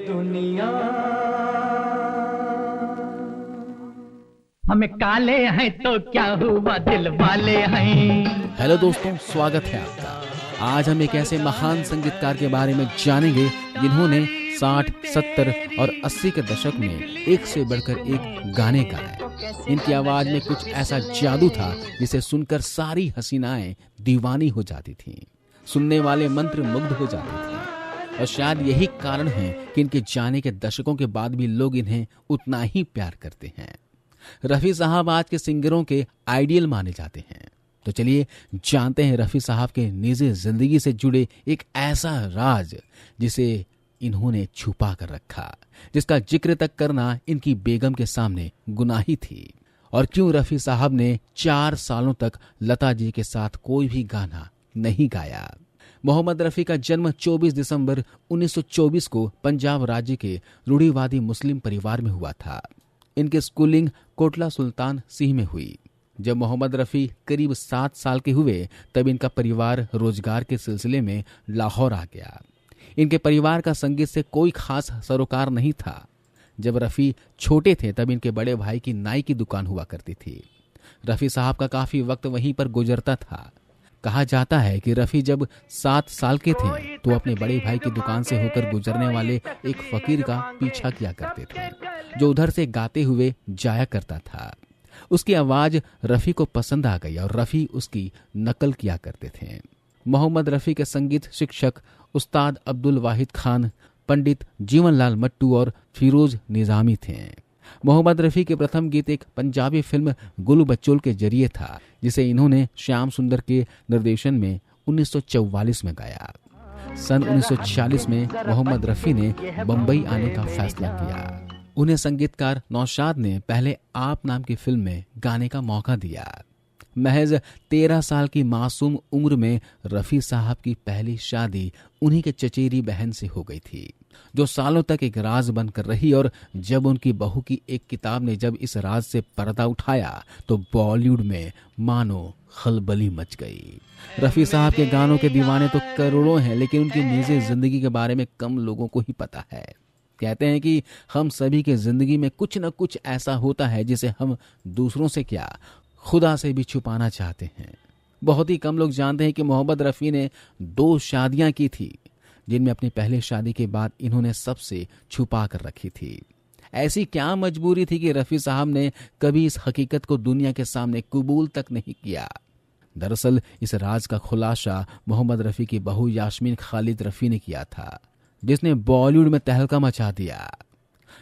दुनिया। हमें काले हैं तो क्या हुआ, दिल वाले हैं। हेलो दोस्तों, स्वागत है आपका। आज हम एक ऐसे महान संगीतकार के बारे में जानेंगे जिन्होंने 60, 70 और 80 के दशक में एक से बढ़कर एक गाने गाए। इनकी आवाज में कुछ ऐसा जादू था जिसे सुनकर सारी हसीनाएं दीवानी हो जाती थीं, सुनने वाले मंत्र मुग्ध हो जाते थे। और शायद यही कारण है कि इनके जाने के दशकों के बाद भी लोग इन्हें उतना ही प्यार करते हैं। रफी साहब आज के सिंगरों के आइडियल माने जाते हैं। तो चलिए जानते हैं रफी साहब के निजी जिंदगी से जुड़े एक ऐसा राज जिसे इन्होंने छुपा कर रखा, जिसका जिक्र तक करना इनकी बेगम के सामने गुनाही थी। और क्यों रफी साहब ने 4 सालों तक लता जी के साथ कोई भी गाना नहीं गाया। मोहम्मद रफी का जन्म 24 दिसंबर 1924 को पंजाब राज्य के रूढ़िवादी मुस्लिम परिवार में हुआ था। इनकी स्कूलिंग कोटला सुल्तान सिंह में हुई। जब मोहम्मद रफी करीब 7 साल के हुए तब इनका परिवार रोजगार के सिलसिले में लाहौर आ गया। इनके परिवार का संगीत से कोई खास सरोकार नहीं था। जब रफी छोटे थे तब इनके बड़े भाई की नाई की दुकान हुआ करती थी। रफी साहब का काफी वक्त वहीं पर गुजरता था। कहा जाता है कि रफी जब 7 साल के थे तो अपने बड़े भाई की दुकान से होकर गुजरने वाले एक फकीर का पीछा किया करते थे, जो उधर से गाते हुए जाया करता था। उसकी आवाज रफी को पसंद आ गई और रफी उसकी नकल किया करते थे। मोहम्मद रफी के संगीत शिक्षक उस्ताद अब्दुल वाहिद खान, पंडित जीवनलाल मट्टू और फिरोज निजामी थे। मोहम्मद रफी के प्रथम गीत एक पंजाबी फिल्म गुल बच्चों के जरिए था, जिसे इन्होंने श्याम सुंदर के निर्देशन में 1944 में गाया। सन 1946 में मोहम्मद रफी ने बम्बई आने का फैसला किया। उन्हें संगीतकार नौशाद ने पहले आप नाम की फिल्म में गाने का मौका दिया। महज 13 साल की मासूम उम्र में रफी साहब की पहली शादी उन्हीं के चचेरी बहन से हो गई थी, जो सालों तक एक राज बनकर रही। और जब उनकी बहू की एक किताब ने जब इस राज से पर्दा उठाया तो बॉलीवुड में मानो खलबली मच गई। रफी साहब के गानों के दीवाने तो करोड़ों हैं, लेकिन उनकी निजी जिंदगी के बारे में कम लोगों को ही पता है। कहते हैं कि हम सभी के जिंदगी में कुछ न कुछ ऐसा होता है जिसे हम दूसरों से क्या, खुदा से भी छुपाना चाहते हैं। बहुत ही कम लोग जानते हैं कि मोहम्मद रफी ने 2 शादियां की थी, जिनमें अपनी पहली शादी के बाद इन्होंने सबसे छुपा कर रखी थी। ऐसी क्या मजबूरी थी कि रफी साहब ने कभी इस हकीकत को दुनिया के सामने कबूल तक नहीं किया। दरअसल इस राज का खुलासा मोहम्मद रफी की बहू यास्मीन खालिद रफी ने किया था, जिसने बॉलीवुड में तहलका मचा दिया।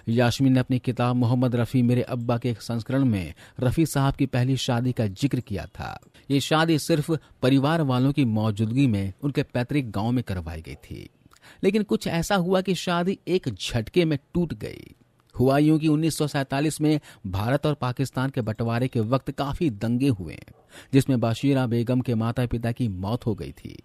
यास्मीन ने अपनी किताब मोहम्मद रफी मेरे अब्बा के एक संस्करण में रफी साहब की पहली शादी का जिक्र किया था। ये शादी सिर्फ परिवार वालों की मौजूदगी में उनके पैतृक गांव में करवाई गई थी, लेकिन कुछ ऐसा हुआ कि शादी एक झटके में टूट गई। हुआ यूं कि 1947 में भारत और पाकिस्तान के बंटवारे के वक्त काफी दंगे हुए, जिसमें बाशीरा बेगम के माता पिता की मौत हो गई थी।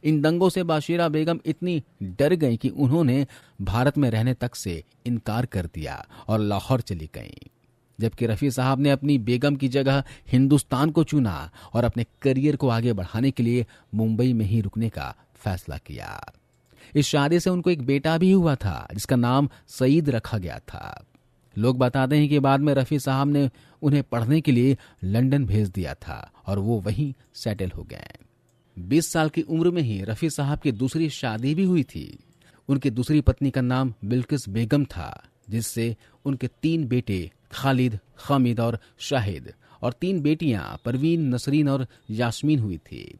इन दंगों से बाशीरा बेगम इतनी डर गई कि उन्होंने भारत में रहने तक से इनकार कर दिया और लाहौर चली गईं। जबकि रफी साहब ने अपनी बेगम की जगह हिंदुस्तान को चुना और अपने करियर को आगे बढ़ाने के लिए मुंबई में ही रुकने का फैसला किया। इस शादी से उनको एक बेटा भी हुआ था, जिसका नाम सईद रखा गया था। लोग बताते हैं कि बाद में रफी साहब ने उन्हें पढ़ने के लिए लंदन भेज दिया था और वो वहीं सेटल हो गए। 20 साल की उम्र में ही रफी साहब की दूसरी शादी भी हुई थी। उनकी दूसरी पत्नी का नाम बिल्किस बेगम था, जिससे उनके 3 बेटे खालिद, हामिद और शाहिद और 3 बेटियां परवीन, नसरीन और यास्मीन हुई थी।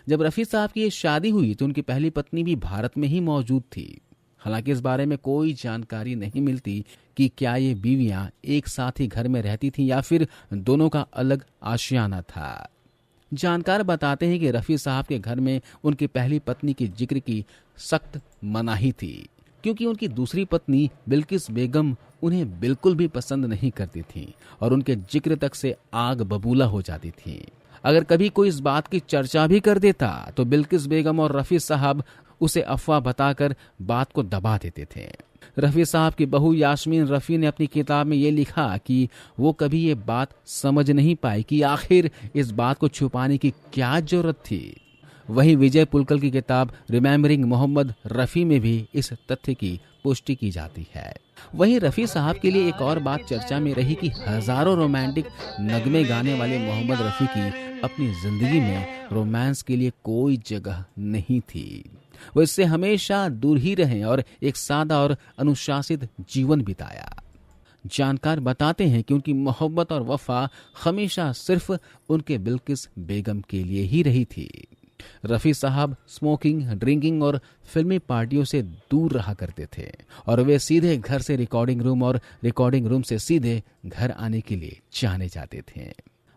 जब रफी साहब की ये शादी हुई तो उनकी पहली पत्नी भी भारत में ही मौजूद थी। हालांकि इस बारे में कोई जानकारी नहीं मिलती कि क्या ये बीवियां एक साथ ही घर में रहती थीं या फिर दोनों का अलग आशियाना था। जानकार बताते हैं कि रफी साहब के घर में उनकी पहली पत्नी की जिक्र की सख्त मनाही थी, क्योंकि उनकी दूसरी पत्नी बिल्किस बेगम उन्हें बिल्कुल भी पसंद नहीं करती थी और उनके जिक्र तक से आग बबूला हो जाती थी। अगर कभी कोई इस बात की चर्चा भी कर देता तो बिल्किस बेगम और रफी साहब उसे अफवाह बताकर बात को दबा देते थे। रफी साहब की बहू यास्मीन रफी ने अपनी किताब में ये लिखा कि वो कभी ये बात समझ नहीं पाई कि आखिर इस बात को छुपाने की क्या जरूरत थी। वहीं विजय पुलकल की किताब रिमेम्बरिंग मोहम्मद रफी में भी इस तथ्य की पुष्टि की जाती है। वहीं रफ़ी साहब के लिए एक और बात चर्चा में रही कि हजारों रोमांटिक नगमे गाने वाले मोहम्मद रफ़ी की अपनी जिंदगी में रोमांस के लिए कोई जगह नहीं थी। वो इससे हमेशा दूर ही रहे और एक सादा और अनुशासित जीवन बिताया। जानकार बताते हैं कि उनकी मोहब्बत और वफा हमेशा सिर्फ उनके बिल्किस बेगम के लिए ही रही थी। रफ़ी साहब स्मोकिंग, ड्रिंकिंग और फिल्मी पार्टियों से दूर रहा करते थे और वे सीधे घर से रिकॉर्डिंग रूम और रिकॉर्डिंग रूम से सीधे घर आने के लिए जाने जाते थे।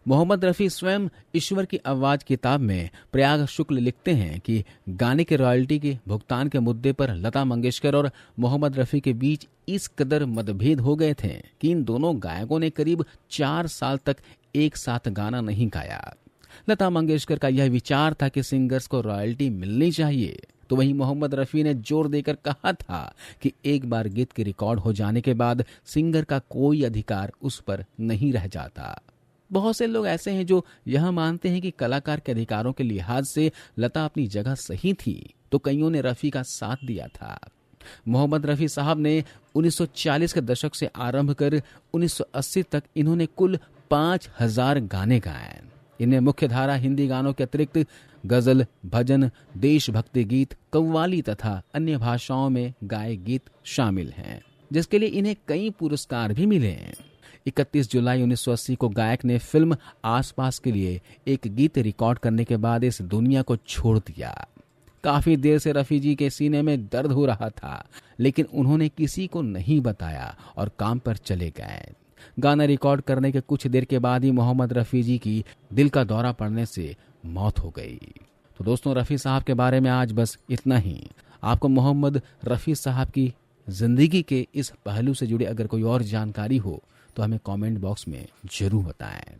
मोहम्मद रफ़ी स्वयं ईश्वर की आवाज किताब में प्रयाग शुक्ल लिखते हैं कि गाने के रॉयल्टी के भुगतान के मुद्दे पर लता मंगेशकर और मोहम्मद रफ़ी के बीच इस कदर मतभेद हो गए थे कि इन दोनों गायकों ने करीब 4 साल तक एक साथ गाना नहीं गाया। लता मंगेशकर का यह विचार था कि सिंगर्स को रॉयल्टी मिलनी चाहिए, तो वहीं मोहम्मद रफ़ी ने जोर देकर कहा था कि एक बार गीत के रिकॉर्ड हो जाने के बाद सिंगर का कोई अधिकार उस पर नहीं रह जाता। बहुत से लोग ऐसे हैं जो यह मानते हैं कि कलाकार के अधिकारों के लिहाज से लता अपनी जगह सही थी, तो कईयों ने रफ़ी का साथ दिया था। मोहम्मद रफ़ी साहब ने 1940 के दशक से आरंभ कर 1980 तक इन्होंने कुल 5000 गाने गाए। इनमें मुख्य धारा हिंदी गानों के अतिरिक्त गजल, भजन, देशभक्ति गीत, कव्वाली तथा अन्य भाषाओं में गाए गीत शामिल हैं, जिसके लिए इन्हें कई पुरस्कार भी मिले हैं। 31 जुलाई 1980 को गायक ने फिल्म आसपास के लिए एक गीत रिकॉर्ड करने के बाद इस दुनिया को छोड़ दिया। काफी देर से रफ़ी जी के सीने में दर्द हो रहा था, लेकिन उन्होंने किसी को नहीं बताया और काम पर चले गए। गाना रिकॉर्ड करने के कुछ देर के बाद ही मोहम्मद रफ़ी जी की दिल का दौरा पड़ने से मौत हो गई। तो दोस्तों, रफ़ी साहब के बारे में आज बस इतना ही। आपको मोहम्मद रफ़ी साहब की जिंदगी के इस पहलू से जुड़े अगर कोई और जानकारी हो तो हमें कमेंट बॉक्स में जरूर बताएं।